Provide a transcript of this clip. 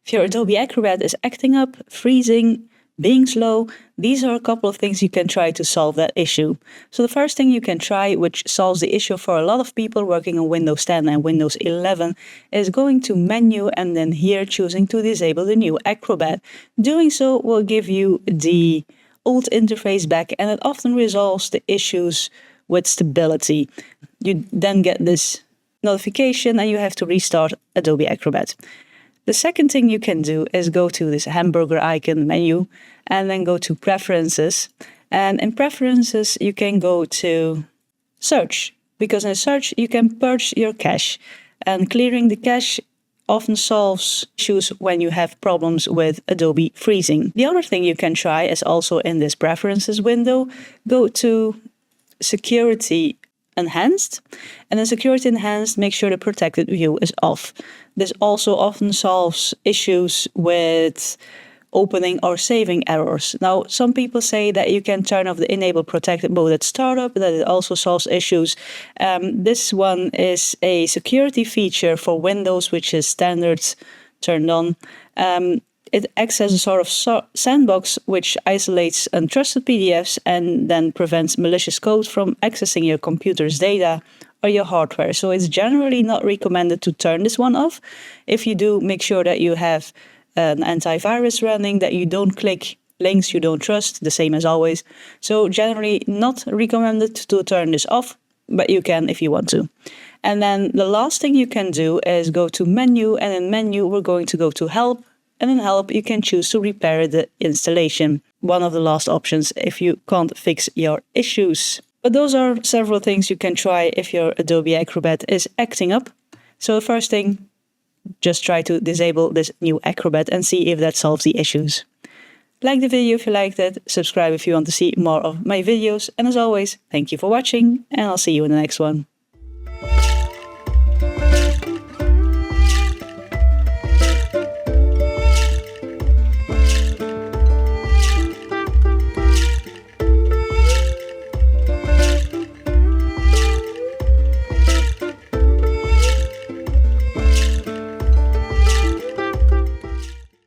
If your Adobe Acrobat is acting up, freezing, being slow, these are a couple of things you can try to solve that issue. So the first thing you can try, which solves the issue for a lot of people working on Windows 10 and Windows 11, is going to Menu and then here choosing to disable the new Acrobat. Doing so will give you the old interface back, and it often resolves the issues with stability. You then get this notification and you have to restart Adobe Acrobat. The second thing you can do is go to this hamburger icon menu and then go to Preferences. And in Preferences, you can go to Search, because in Search you can purge your cache. And clearing the cache often solves issues when you have problems with Adobe freezing. The other thing you can try is also in this Preferences window, go to Security Enhanced, and in Security Enhanced, make sure the protected view is off. This also often solves issues with opening or saving errors. Now, some people say that you can turn off the enable protected mode at startup, that it also solves issues. This one is a security feature for Windows, which is standard turned on. It acts as a sort of sandbox which isolates untrusted PDFs and then prevents malicious code from accessing your computer's data or your hardware. So it's generally not recommended to turn this one off. If you do, make sure that you have an antivirus running, that you don't click links you don't trust, the same as always. So generally not recommended to turn this off, but you can if you want to. And then the last thing you can do is go to Menu, and in Menu we're going to go to Help. And in Help, you can choose to repair the installation, one of the last options if you can't fix your issues. But those are several things you can try if your Adobe Acrobat is acting up. So the first thing, just try to disable this new Acrobat and see if that solves the issues. Like the video if you liked it, subscribe if you want to see more of my videos, and as always, thank you for watching, and I'll see you in the next one.